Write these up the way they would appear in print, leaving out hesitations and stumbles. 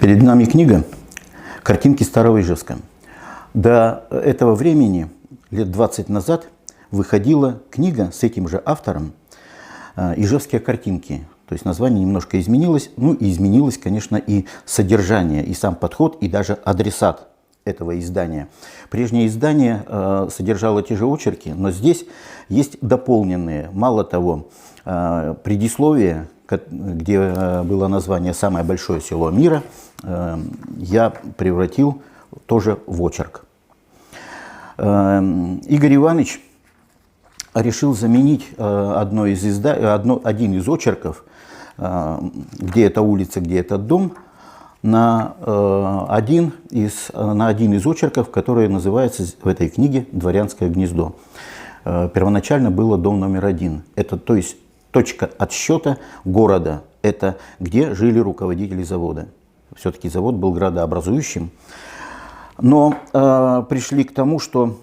Перед нами книга «Картинки старого Ижевска». До этого времени, лет 20 назад, выходила книга с этим же автором «Ижевские картинки». То есть название немножко изменилось, ну и изменилось, конечно, и содержание, и сам подход, и даже адресат этого издания. Прежнее издание содержало те же очерки, но здесь есть дополненные. Мало того, предисловие, где было название «Самое большое село мира», я превратил тоже в очерк. Игорь Иванович решил заменить один из очерков, где эта улица, где этот дом, на один из очерков, который называется в этой книге «Дворянское гнездо». Первоначально было дом номер 1. Это, то есть, точка отсчета города. Это где жили руководители завода. Все-таки завод был градообразующим. Но пришли к тому, что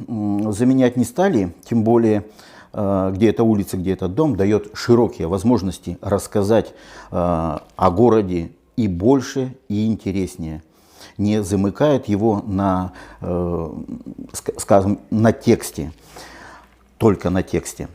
заменять не стали, тем более, где эта улица, где этот дом, дает широкие возможности рассказать о городе и больше, и интереснее. Не замыкает его на, скажем, на тексте, только на тексте,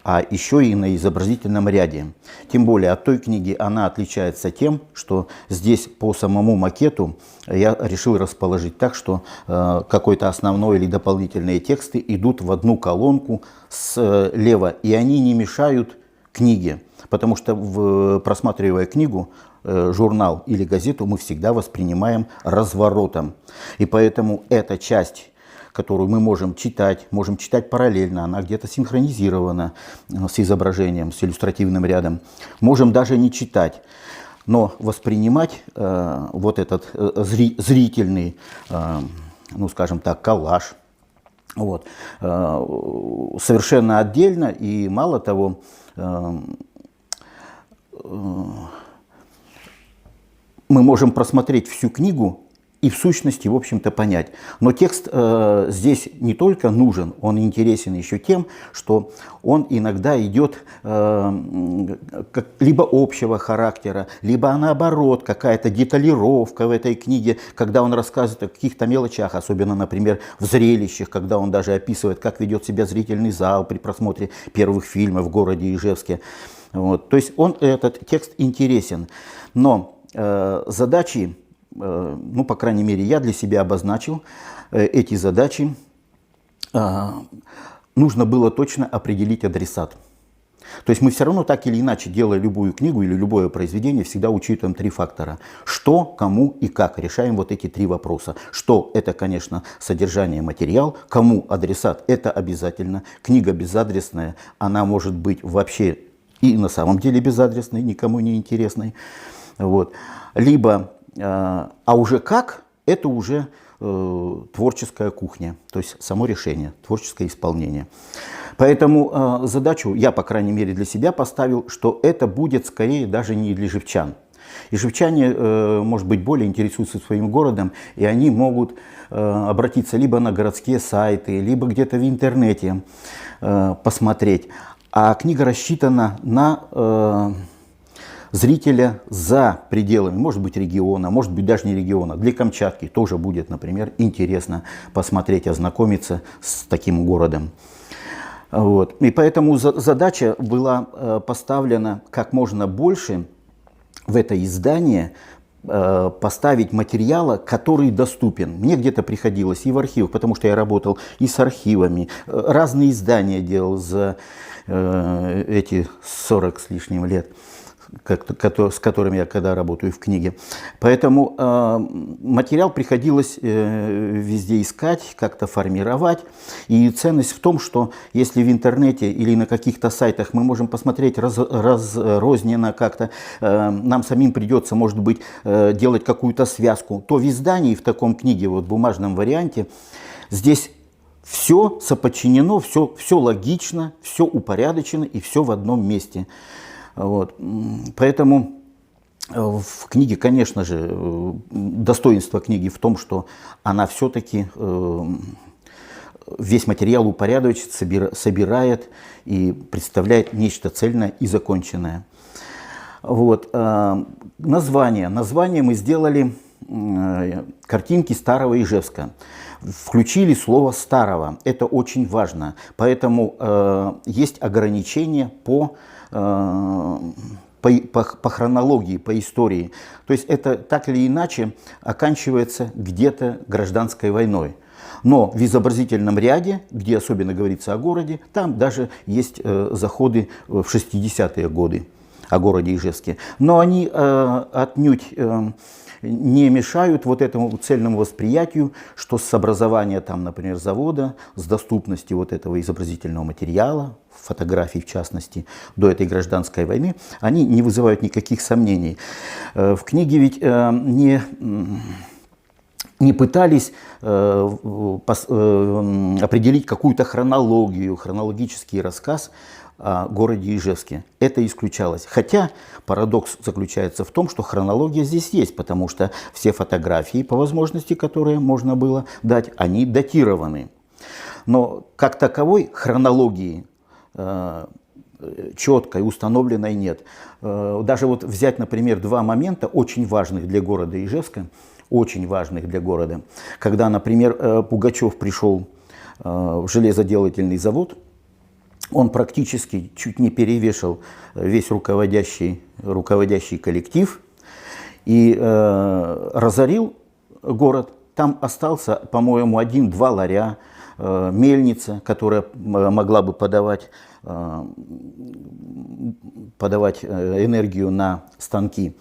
а еще и на изобразительном ряде. Тем более от той книги она отличается тем, что здесь по самому макету я решил расположить так, что какой-то основной или дополнительные тексты идут в одну колонку слева, и они не мешают книге. Потому что, просматривая книгу, журнал или газету, мы всегда воспринимаем разворотом. И поэтому эта часть, которую мы можем читать параллельно, она где-то синхронизирована с изображением, с иллюстративным рядом. Можем даже не читать, но воспринимать вот этот зрительный, ну скажем так, коллаж, вот, совершенно отдельно. И мало того, мы можем просмотреть всю книгу и в сущности, в общем-то, понять. Но текст здесь не только нужен, он интересен еще тем, что он иногда идет либо общего характера, либо наоборот, какая-то деталировка в этой книге, когда он рассказывает о каких-то мелочах, особенно, например, в зрелищах, когда он даже описывает, как ведет себя зрительный зал при просмотре первых фильмов в городе Ижевске. Вот. То есть этот текст интересен. Но задачи, ну, по крайней мере, я для себя обозначил эти задачи. Нужно было точно определить адресат. То есть мы все равно так или иначе, делая любую книгу или любое произведение, всегда учитываем 3 фактора. Что, кому и как. Решаем вот эти 3 вопроса. Что – это, конечно, содержание, материал. Кому адресат – это обязательно. Книга безадресная, она может быть вообще и на самом деле безадресной, никому не интересной. Вот. Либо, а уже как, это уже творческая кухня, то есть само решение, творческое исполнение. Поэтому задачу я, по крайней мере, для себя поставил, что это будет скорее даже не для ижевчан. Ижевчане, может быть, более интересуются своим городом, и они могут обратиться либо на городские сайты, либо где-то в интернете посмотреть. А книга рассчитана на зрителя за пределами, может быть, региона, может быть, даже не региона. Для Камчатки тоже будет, например, интересно посмотреть, ознакомиться с таким городом. Вот. И поэтому задача была поставлена как можно больше в это издание поставить материала, который доступен. Мне где-то приходилось и в архив, потому что я работал и с архивами, разные издания делал за эти 40 с лишним лет, с которыми я когда работаю в книге. Поэтому материал приходилось везде искать, как-то формировать. И ценность в том, что если в интернете или на каких-то сайтах мы можем посмотреть разрозненно как-то, нам самим придется, может быть, делать какую-то связку, то в издании, в таком книге, вот, в бумажном варианте, здесь все соподчинено, все логично, все упорядочено и все в одном месте. Вот. Поэтому в книге, конечно же, достоинство книги в том, что она все-таки весь материал упорядочит, собирает и представляет нечто цельное и законченное. Вот. Название мы сделали картинки старого Ижевска. Включили слово «старого». Это очень важно. Поэтому есть ограничения по хронологии, по истории. То есть это так или иначе оканчивается где-то гражданской войной. Но в изобразительном ряде, где особенно говорится о городе, там даже есть заходы в 60-е годы о городе Ижевске. Но они отнюдь не мешают вот этому цельному восприятию, что с образования там, например, завода, с доступности вот этого изобразительного материала, фотографий в частности, до этой гражданской войны, они не вызывают никаких сомнений. В книге ведь не пытались определить какую-то хронологию, хронологический рассказ о городе Ижевске. Это исключалось. Хотя парадокс заключается в том, что хронология здесь есть, потому что все фотографии, по возможности, которые можно было дать, они датированы. Но как таковой хронологии четкой, установленной нет. Даже вот взять, например, два момента, очень важных для города Ижевска, очень важных для города. Когда, например, Пугачев пришел в железоделательный завод, он практически чуть не перевешал весь руководящий коллектив и разорил город. Там остался, по-моему, 1-2 ларя, мельница, которая могла бы подавать энергию на станки.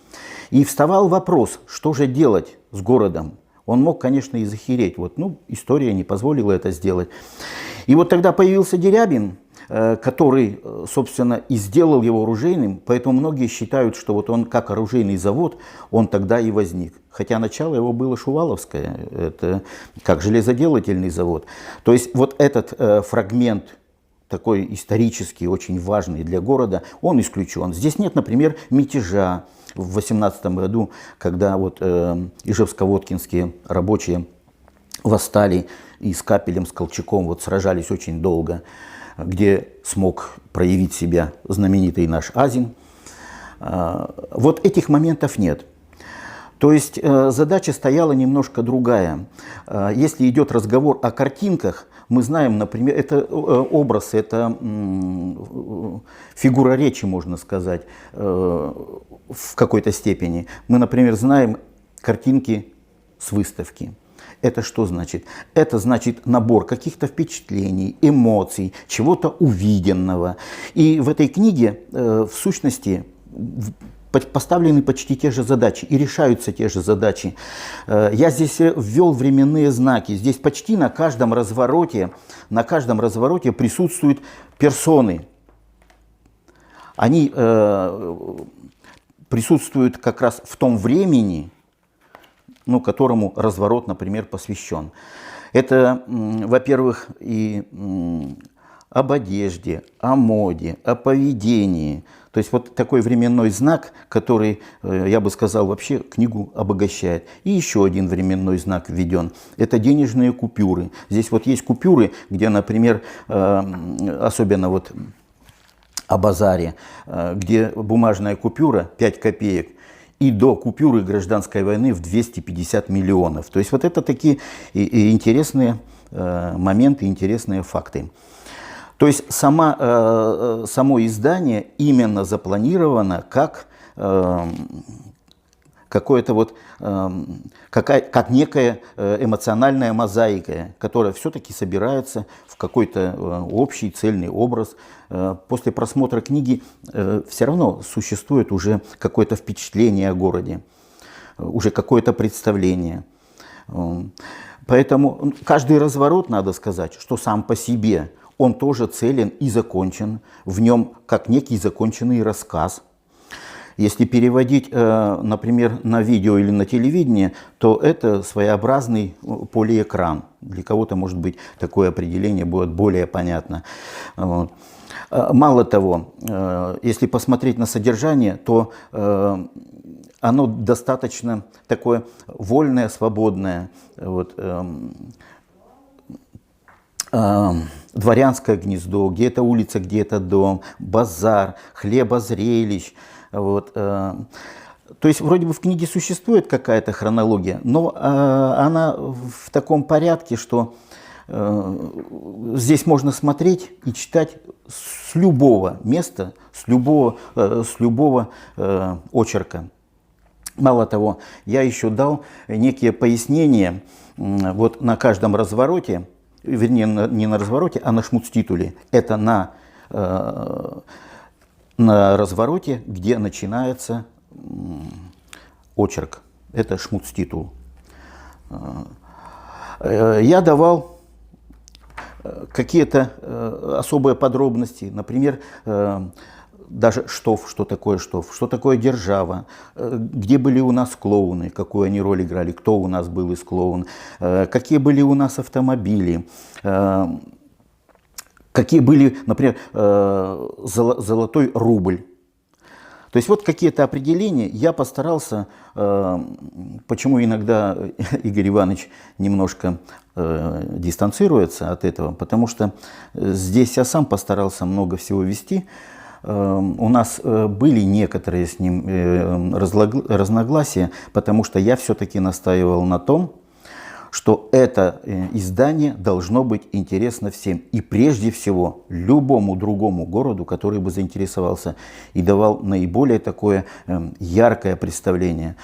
И вставал вопрос, что же делать с городом. Он мог, конечно, и захереть. История не позволила это сделать. И вот тогда появился Дерябин, который, собственно, и сделал его оружейным. Поэтому многие считают, что вот он как оружейный завод, он тогда и возник. Хотя начало его было Шуваловское, это как железоделательный завод. То есть вот этот фрагмент, такой исторический, очень важный для города, он исключен. Здесь нет, например, мятежа в 18 году, когда вот ижевско-воткинские рабочие восстали и с Капелем, с Колчаком вот сражались очень долго, где смог проявить себя знаменитый наш Азин. Вот этих моментов нет. То есть задача стояла немножко другая. Если идет разговор о картинках, мы знаем, например, это образ, это фигура речи, можно сказать, в какой-то степени. Мы, например, знаем картинки с выставки. Это что значит? Это значит набор каких-то впечатлений, эмоций, чего-то увиденного. И в этой книге, в сущности, поставлены почти те же задачи и решаются те же задачи. Я здесь ввел временные знаки. Здесь почти на каждом развороте присутствуют персоны. Они присутствуют как раз в том времени, которому разворот, например, посвящен. Это, во-первых, и об одежде, о моде, о поведении. То есть вот такой временной знак, который, я бы сказал, вообще книгу обогащает. И еще один временной знак введен. Это денежные купюры. Здесь вот есть купюры, где, например, особенно вот о базаре, где бумажная купюра 5 копеек, и до купюры гражданской войны в 250 миллионов. То есть вот это такие интересные моменты, интересные факты. То есть само издание именно запланировано как какое-то вот, как некая эмоциональная мозаика, которая все-таки собирается в какой-то общий цельный образ. После просмотра книги все равно существует уже какое-то впечатление о городе, уже какое-то представление. Поэтому каждый разворот, надо сказать, что сам по себе, он тоже целен и закончен, в нем как некий законченный рассказ. Если переводить, например, на видео или на телевидение, то это своеобразный полиэкран. Для кого-то, может быть, такое определение будет более понятно. Мало того, если посмотреть на содержание, то оно достаточно такое вольное, свободное. Дворянское гнездо, где-то улица, где-то дом, базар, хлебозрелищ. То есть вроде бы в книге существует какая-то хронология, но она в таком порядке, что здесь можно смотреть и читать с любого места, с любого очерка. Мало того, я еще дал некие пояснения вот на каждом развороте, вернее, не на развороте, а на шмуц-титуле. Это на развороте, где начинается очерк. Это шмуц-титул. Я давал какие-то особые подробности, например, даже штоф, что такое держава, где были у нас клоуны, какую они роль играли, кто у нас был из клоун, какие были у нас автомобили, какие были, например, золотой рубль. То есть вот какие-то определения я постарался, почему иногда Игорь Иванович немножко дистанцируется от этого, потому что здесь я сам постарался много всего вести. У нас были некоторые с ним разногласия, потому что я все-таки настаивал на том, что это издание должно быть интересно всем. И прежде всего любому другому городу, который бы заинтересовался и давал наиболее такое яркое представление.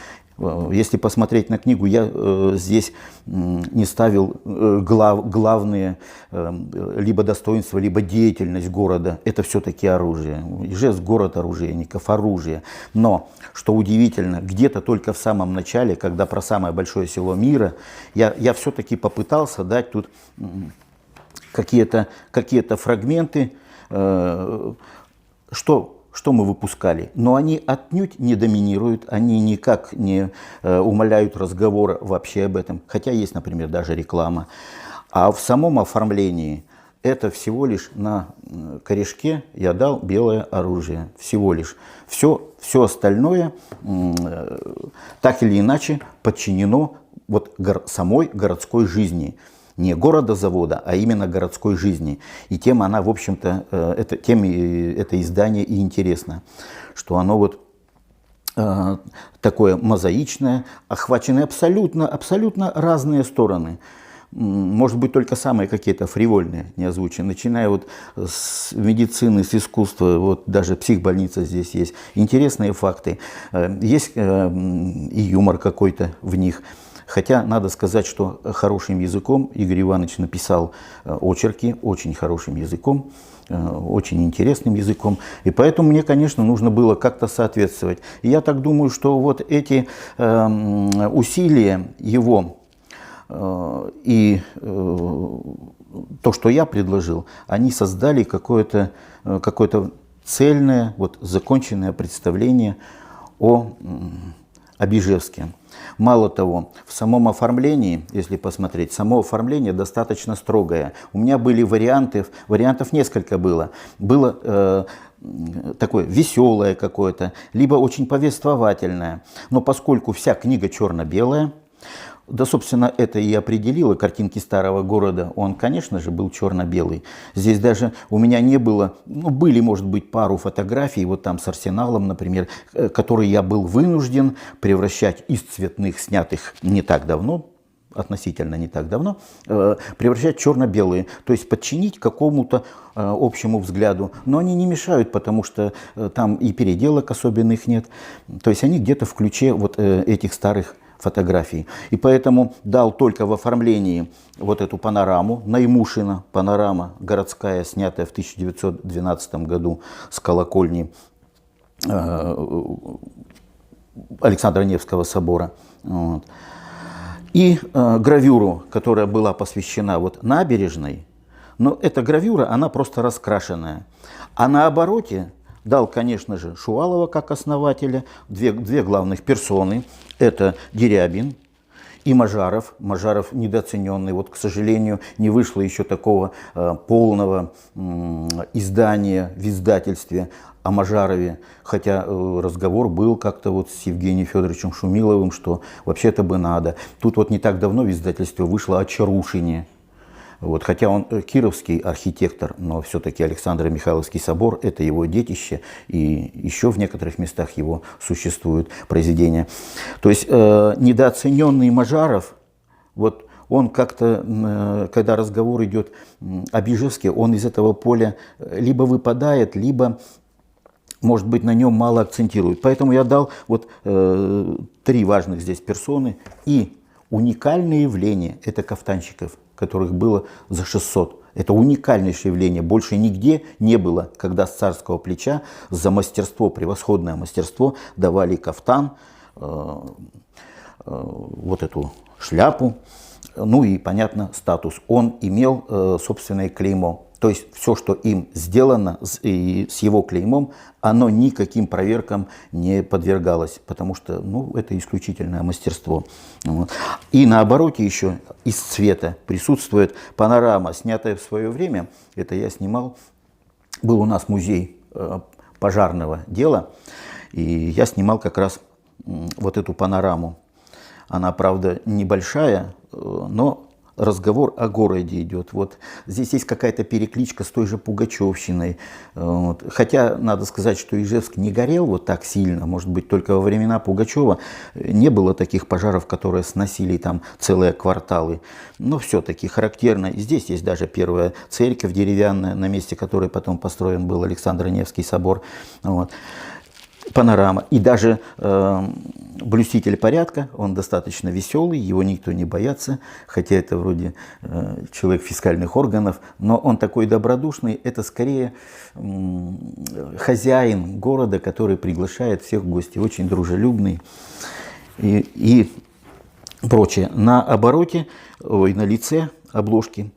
Если посмотреть на книгу, я здесь не ставил главные либо достоинства, либо деятельность города. Это все-таки оружие. Ижевск — город оружейников, оружие. Но, что удивительно, где-то только в самом начале, когда про самое большое село мира, я все-таки попытался дать тут какие-то фрагменты, что мы выпускали. Но они отнюдь не доминируют, они никак не умаляют разговора вообще об этом. Хотя есть, например, даже реклама. А в самом оформлении это всего лишь на корешке я дал белое оружие. Всего лишь. Все остальное так или иначе подчинено вот самой городской жизни. Не города-завода, а именно городской жизни. И тем она, в общем-то, тем это издание и интересно, что оно вот такое мозаичное, охваченное абсолютно разные стороны. Может быть, только самые какие-то фривольные не озвучены, начиная вот с медицины, с искусства, вот даже психбольница здесь есть. Интересные факты, есть и юмор какой-то в них. Хотя надо сказать, что хорошим языком Игорь Иванович написал очерки, очень хорошим языком, очень интересным языком. И поэтому мне, конечно, нужно было как-то соответствовать. И я так думаю, что вот эти усилия его и то, что я предложил, они создали какое-то цельное, вот, законченное представление об Ижевске. Мало того, в самом оформлении, если посмотреть, само оформление достаточно строгое. У меня были вариантов несколько было. Было такое веселое какое-то, либо очень повествовательное. Но поскольку вся книга черно-белая, да, собственно, это и определило картинки старого города. Он, конечно же, был черно-белый. Здесь даже у меня не было, были, может быть, пару фотографий, вот там с Арсеналом, например, которые я был вынужден превращать из цветных, снятых не так давно, относительно не так давно, превращать в черно-белые, то есть подчинить какому-то общему взгляду. Но они не мешают, потому что там и переделок особенных нет. То есть они где-то в ключе вот этих старых фотографий. И поэтому дал только в оформлении вот эту панораму, Наймушина панорама городская, снятая в 1912 году с колокольни Александра Невского собора. Вот. И гравюру, которая была посвящена вот набережной, но эта гравюра, она просто раскрашенная. А на обороте дал, конечно же, Шувалова как основателя, две главных персоны. Это Дерябин и Мажаров. Мажаров недооцененный. Вот, к сожалению, не вышло еще такого полного издания в издательстве о Мажарове. Хотя разговор был как-то вот с Евгением Федоровичем Шумиловым, что вообще-то бы надо. Тут вот не так давно в издательстве вышло о Чарушине. Вот, хотя он кировский архитектор, но все-таки Александро-Михайловский собор – это его детище, и еще в некоторых местах его существуют произведения. То есть недооцененный Мажаров, вот он как-то, когда разговор идет об Ижевске, он из этого поля либо выпадает, либо, может быть, на нем мало акцентируют. Поэтому я дал вот 3 важных здесь персоны и уникальное явление – это кафтанщиков, которых было за 600. Это уникальнейшее явление. Больше нигде не было, когда с царского плеча за мастерство, превосходное мастерство, давали кафтан, вот эту шляпу, ну и, понятно, статус. Он имел собственное клеймо. То есть все, что им сделано с его клеймом, оно никаким проверкам не подвергалось, потому что это исключительное мастерство. И на обороте еще из цвета присутствует панорама, снятая в свое время. Это я снимал. Был у нас музей пожарного дела, и я снимал как раз вот эту панораму. Она, правда, небольшая, но разговор о городе идет. Вот здесь есть какая-то перекличка с той же Пугачевщиной. Вот. Хотя надо сказать, что Ижевск не горел вот так сильно. Может быть, только во времена Пугачева не было таких пожаров, которые сносили там целые кварталы. Но все-таки характерно. И здесь есть даже первая церковь деревянная, на месте которой потом построен был Александро-Невский собор. Вот. Панорама. И даже блюститель порядка, он достаточно веселый, его никто не боится, хотя это вроде человек фискальных органов, но он такой добродушный, это скорее хозяин города, который приглашает всех в гости, очень дружелюбный и прочее. На обороте, на лице обложки,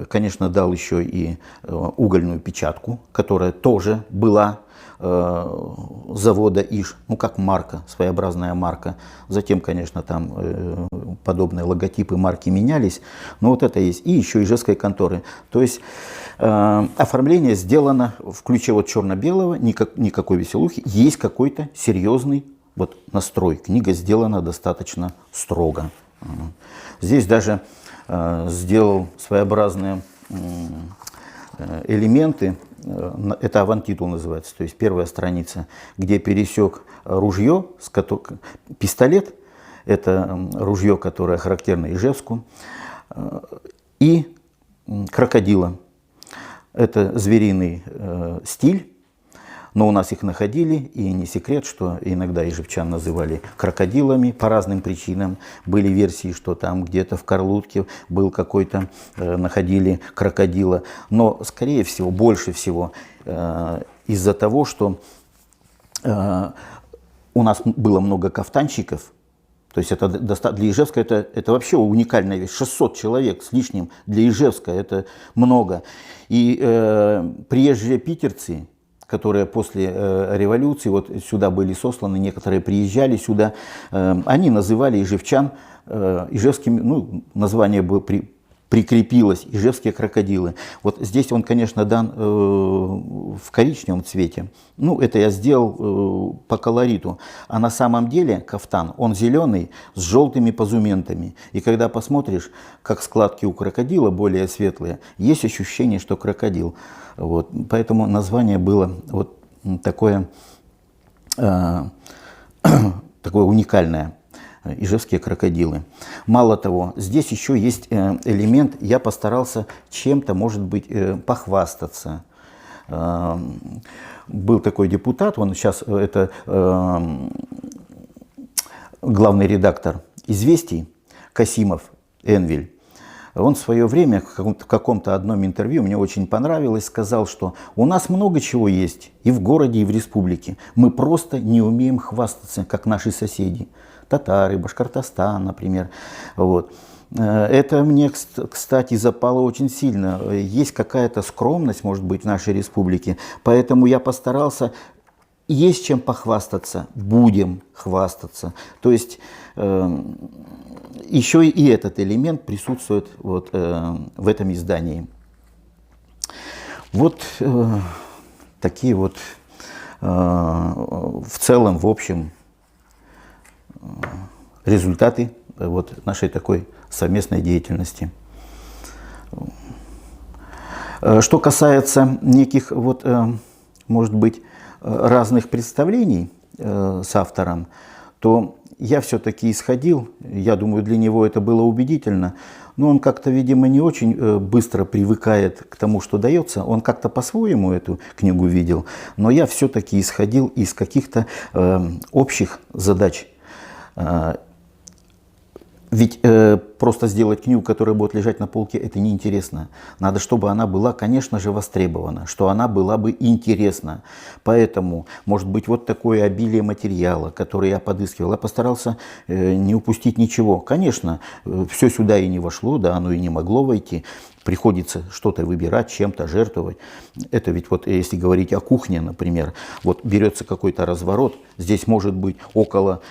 конечно, дал еще и угольную печатку, которая тоже была завода Иж, как марка, своеобразная марка. Затем, конечно, там подобные логотипы марки менялись, но вот это есть. И еще ижевской конторы. То есть оформление сделано в ключе вот черно-белого, никакой веселухи, есть какой-то серьезный вот настрой. Книга сделана достаточно строго. Здесь даже сделал своеобразные элементы. Это авантитул называется, то есть первая страница, где пересек ружье, пистолет, это ружье, которое характерно Ижевску, и крокодила. Это звериный стиль, но у нас их находили, и не секрет, что иногда ижевчан называли крокодилами по разным причинам. Были версии, что там где-то в Карлутке был какой-то, находили крокодила. Но, скорее всего, больше всего из-за того, что у нас было много кафтанщиков. То есть это для Ижевска это вообще уникальная вещь. 600 человек с лишним для Ижевска это много. И приезжие питерцы, которые после революции вот сюда были сосланы, некоторые приезжали сюда, они называли ижевчан ижевскими, название было прикрепилось, ижевские крокодилы. Вот здесь он, конечно, дан в коричневом цвете. Это я сделал по колориту. А на самом деле кафтан, он зеленый с желтыми позументами. И когда посмотришь, как складки у крокодила более светлые, есть ощущение, что крокодил. Вот. Поэтому название было вот такое, такое уникальное. Ижевские крокодилы. Мало того, здесь еще есть элемент, я постарался чем-то, может быть, похвастаться. Был такой депутат, он сейчас это главный редактор «Известий» Касимов Энвель. Он в свое время в каком-то одном интервью, мне очень понравилось, сказал, что у нас много чего есть и в городе, и в республике. Мы просто не умеем хвастаться, как наши соседи. Татары, Башкортостан, например. Вот. Это мне, кстати, запало очень сильно. Есть какая-то скромность, может быть, в нашей республике. Поэтому я постарался, есть чем похвастаться, будем хвастаться. То есть еще и этот элемент присутствует вот, в этом издании. Вот такие вот в целом, в общем, результаты вот нашей такой совместной деятельности. Что касается неких, вот, может быть, разных представлений с автором, то я все-таки исходил, я думаю, для него это было убедительно, но он как-то, видимо, не очень быстро привыкает к тому, что дается, он как-то по-своему эту книгу видел, но я все-таки исходил из каких-то общих задач. Ведь просто сделать книгу, которая будет лежать на полке, это неинтересно. Надо, чтобы она была, конечно же, востребована, что она была бы интересна. Поэтому, может быть, вот такое обилие материала, который я подыскивал, я постарался не упустить ничего. Конечно, все сюда и не вошло, да, оно и не могло войти. Приходится что-то выбирать, чем-то жертвовать. Это ведь вот, если говорить о кухне, например, вот берется какой-то разворот, здесь может быть около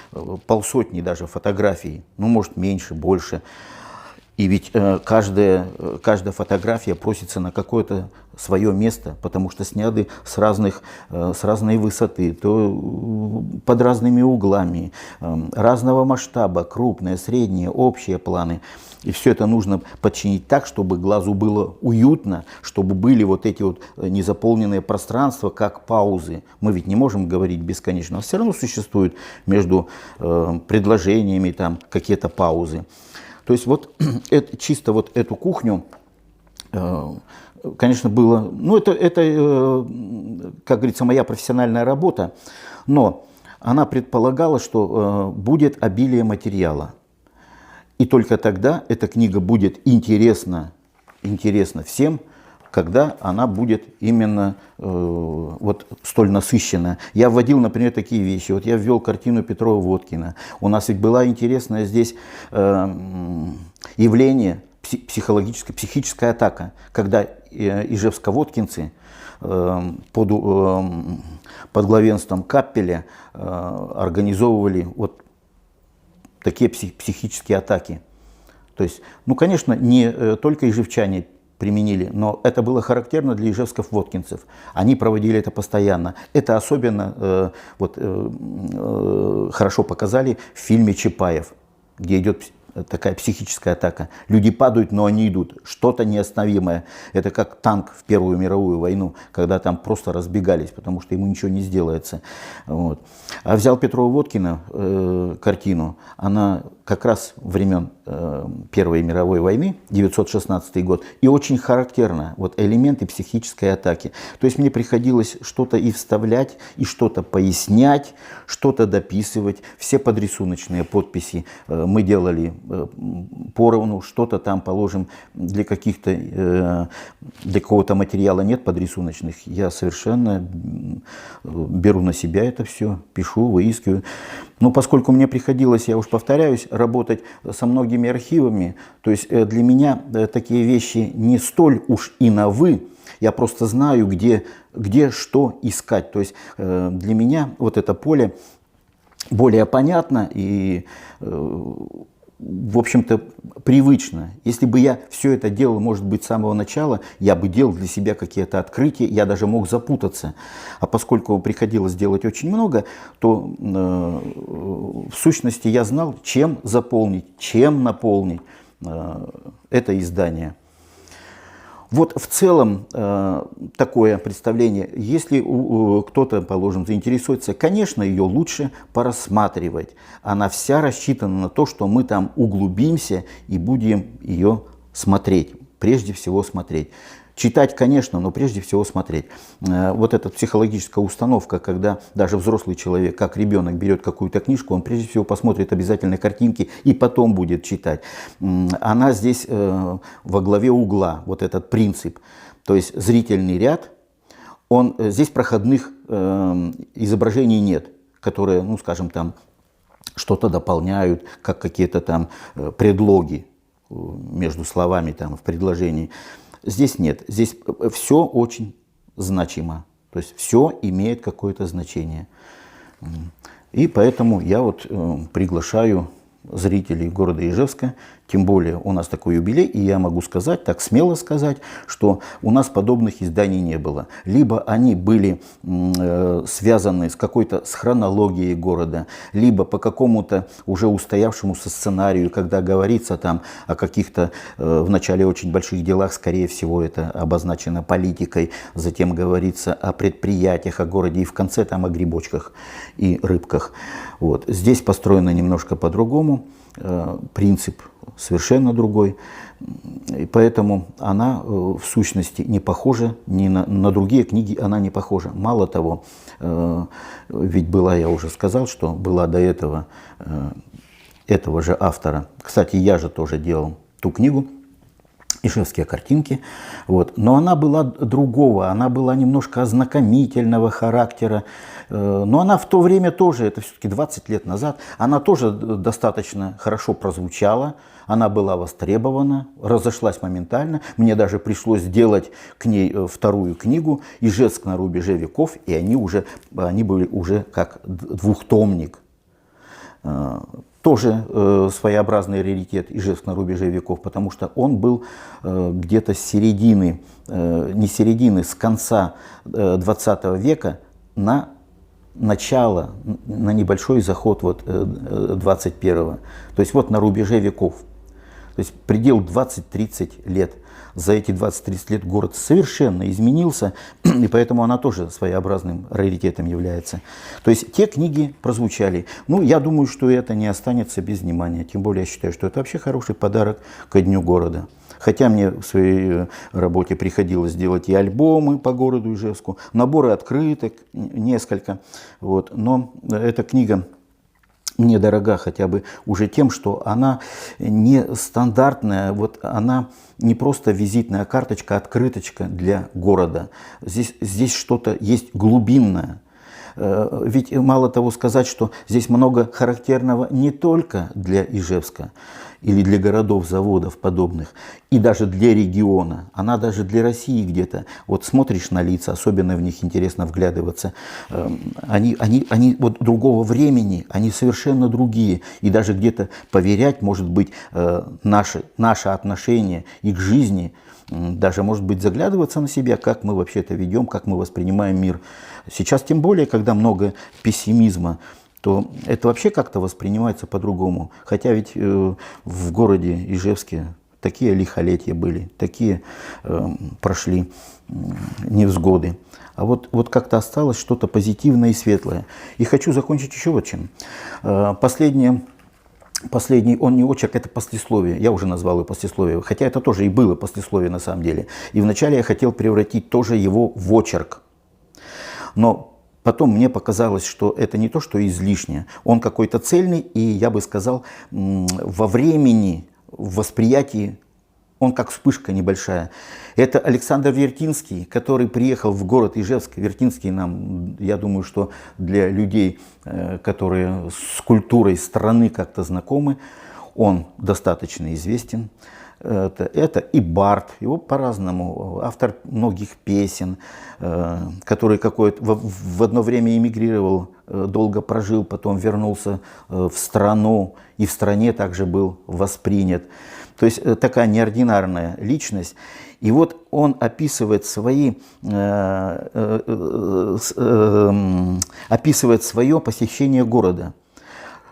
полсотни даже фотографий, ну, может, меньше, больше. И ведь каждая фотография просится на какое-то свое место, потому что сняты с разной высоты, то под разными углами, разного масштаба, крупные, средние, общие планы. И все это нужно подчинить так, чтобы глазу было уютно, чтобы были вот эти вот незаполненные пространства, как паузы. Мы ведь не можем говорить бесконечно, а все равно существуют между предложениями там какие-то паузы. То есть вот чисто вот эту кухню, конечно, было, ну это, как говорится, моя профессиональная работа, но она предполагала, что будет обилие материала. И только тогда эта книга будет интересна всем, когда она будет именно вот столь насыщена. Я вводил, например, такие вещи. Вот я ввел картину Петрова-Водкина. У нас ведь была интересная здесь явление, психическая атака, когда ижевско-водкинцы под главенством Каппеля организовывали вот такие психические атаки. То есть, ну, конечно, не только ижевчане применили, но это было характерно для ижевсков-водкинцев. Они проводили это постоянно. Это особенно хорошо показали в фильме «Чапаев», где идет такая психическая атака. Люди падают, но они идут. Что-то неостановимое. Это как танк в Первую мировую войну, когда там просто разбегались, потому что ему ничего не сделается. Вот. А взял Петрова-Водкина картину, она как раз времен Первой мировой войны, 916 год, и очень характерно, вот элементы психической атаки. То есть мне приходилось что-то и вставлять, и что-то пояснять, что-то дописывать. Все подрисуночные подписи мы делали поровну, что-то там, положим, для какого-то материала нет подрисуночных. Я совершенно беру на себя это все, пишу, выискиваю. Но поскольку мне приходилось, я уж повторяюсь, работать со многими архивами, то есть для меня такие вещи не столь уж и новы, я просто знаю, где что искать. То есть для меня вот это поле более понятно и, в общем-то, привычно. Если бы я все это делал, может быть, с самого начала, я бы делал для себя какие-то открытия, я даже мог запутаться. А поскольку приходилось делать очень много, то в сущности я знал, чем заполнить, чем наполнить это издание. Вот в целом такое представление, если кто-то, положим, заинтересуется, конечно, ее лучше порассматривать. Она вся рассчитана на то, что мы там углубимся и будем ее смотреть, прежде всего смотреть. Читать, конечно, но прежде всего смотреть. Вот эта психологическая установка, когда даже взрослый человек, как ребенок, берет какую-то книжку, он прежде всего посмотрит обязательно картинки и потом будет читать. Она здесь во главе угла, вот этот принцип. То есть зрительный ряд, здесь проходных изображений нет, которые, ну, скажем, там что-то дополняют, как какие-то там предлоги между словами там, в предложении. Здесь нет, здесь все очень значимо, то есть все имеет какое-то значение. И поэтому я вот приглашаю зрителей города Ижевска Тем более у нас такой юбилей, и я могу сказать, так смело сказать, что у нас подобных изданий не было. Либо они были связаны с какой-то с хронологией города, либо по какому-то уже устоявшемуся сценарию, когда говорится там о каких-то в начале очень больших делах, скорее всего это обозначено политикой, затем говорится о предприятиях, о городе, и в конце там о грибочках и рыбках. Вот. Здесь построено немножко по-другому, принцип совершенно другой, и поэтому она в сущности не похожа, ни на другие книги она не похожа. Мало того, ведь была, я уже сказал, что была до этого же автора. Кстати, я же тоже делал ту книгу «Ижевские картинки», вот. Но она была другого, она была немножко ознакомительного характера, но она в то время тоже, это все-таки 20 лет назад, она тоже достаточно хорошо прозвучала, она была востребована, разошлась моментально, мне даже пришлось сделать к ней вторую книгу «Ижевск на рубеже веков», и они были уже как двухтомник. Тоже своеобразный раритет «Ижевск на рубеже веков», потому что он был где-то с середины, не середины, с конца 20 века на начало, на небольшой заход вот 21-го. То есть вот на рубеже веков. То есть предел 20-30 лет. За эти 20-30 лет город совершенно изменился, и поэтому она тоже своеобразным раритетом является. То есть те книги прозвучали. Ну, я думаю, что это не останется без внимания. Тем более я считаю, что это вообще хороший подарок ко Дню города. Хотя мне в своей работе приходилось делать и альбомы по городу Ижевску, наборы открыток несколько. Вот. Но эта книга мне дорога хотя бы уже тем, что она не стандартная, вот она не просто визитная карточка, открыточка для города. Здесь что-то есть глубинное. Ведь мало того сказать, что здесь много характерного не только для Ижевска или для городов, заводов подобных, и даже для региона, она даже для России где-то. Вот смотришь на лица, особенно в них интересно вглядываться, они вот другого времени, они совершенно другие. И даже где-то поверять, может быть, наше отношение и к жизни, даже, может быть, заглядываться на себя, как мы вообще это ведем, как мы воспринимаем мир. Сейчас, тем более, когда много пессимизма, то это вообще как-то воспринимается по-другому. Хотя ведь в городе Ижевске такие лихолетия были, такие прошли невзгоды. А вот как-то осталось что-то позитивное и светлое. И хочу закончить еще вот чем. Последний, он не очерк, это послесловие. Я уже назвал его послесловие, хотя это тоже и было послесловие на самом деле. И вначале я хотел превратить тоже его в очерк. Но потом мне показалось, что это не то, что излишнее. Он какой-то цельный, и я бы сказал, во времени, в восприятии, он как вспышка небольшая. Это Александр Вертинский, который приехал в город Ижевск. Вертинский нам, я думаю, что для людей, которые с культурой страны как-то знакомы, он достаточно известен. Это и бард, его по-разному, автор многих песен, который в одно время эмигрировал, долго прожил, потом вернулся в страну, и в стране также был воспринят. То есть такая неординарная личность. И вот он описывает свое посещение города.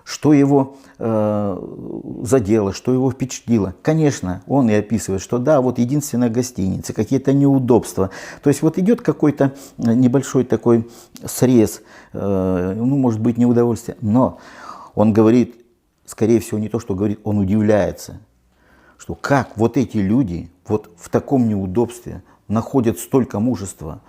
Что его задело, что его впечатлило. Конечно, он и описывает, что да, вот единственная гостиница, какие-то неудобства. То есть вот идет какой-то небольшой такой срез, ну, может быть, неудовольствие. Но он говорит, скорее всего, не то, что говорит, он удивляется, что как вот эти люди вот в таком неудобстве находят столько мужества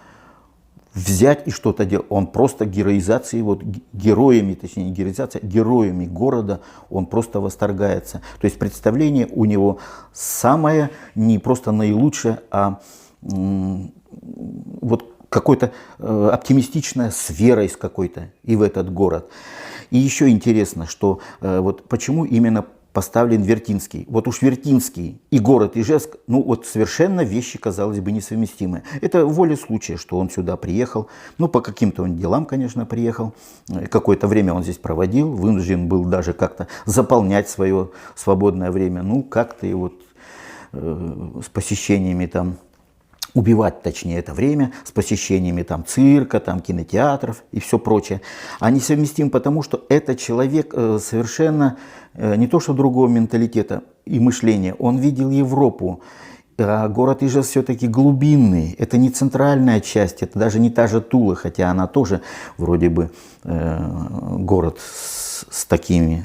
взять и что-то делать. Он просто героизацией, вот героями, точнее не героизация, героями города он просто восторгается. То есть представление у него самое, не просто наилучшее, а вот какой-то оптимистичная с верой с какой-то и в этот город. И еще интересно, что вот почему именно поставлен Вертинский. Вот уж Вертинский и город Ижевск, ну вот совершенно вещи, казалось бы, несовместимые. Это воля случая, что он сюда приехал. Ну, по каким-то он делам, конечно, приехал. Какое-то время он здесь проводил, вынужден был даже как-то заполнять свое свободное время. Ну, как-то и вот с посещениями там, убивать, точнее, это время, с посещениями там цирка, там кинотеатров и все прочее. А несовместим потому, что этот человек совершенно не то что другого менталитета и мышления, он видел Европу. А город Ижевск все-таки глубинный, это не центральная часть, это даже не та же Тула, хотя она тоже вроде бы город с такими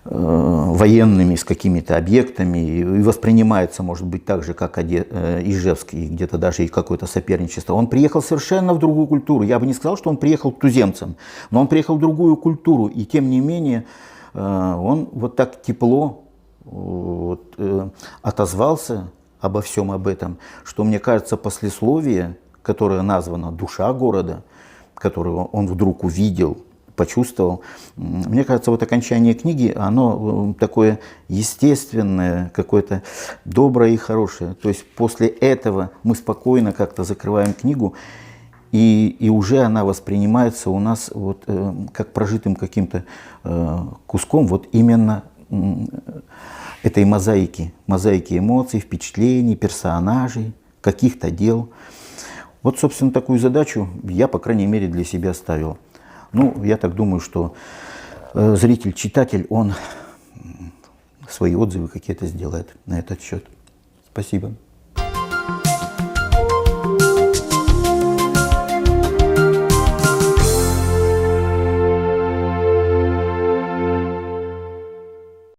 военными, с какими-то объектами, и воспринимается, может быть, так же, как Ижевск, и где-то даже и какое-то соперничество. Он приехал совершенно в другую культуру. Я бы не сказал, что он приехал к туземцам, но он приехал в другую культуру, и тем не менее он вот так тепло отозвался обо всем об этом, что, мне кажется, послесловие, которое названо «Душа города», которого он вдруг увидел, почувствовал. Мне кажется, вот окончание книги, оно такое естественное, какое-то доброе и хорошее. То есть после этого мы спокойно как-то закрываем книгу, и уже она воспринимается у нас вот, как прожитым каким-то куском вот именно этой мозаики эмоций, впечатлений, персонажей, каких-то дел. Вот, собственно, такую задачу я, по крайней мере, для себя ставил. Ну, я так думаю, что зритель, читатель, он свои отзывы какие-то сделает на этот счет. Спасибо.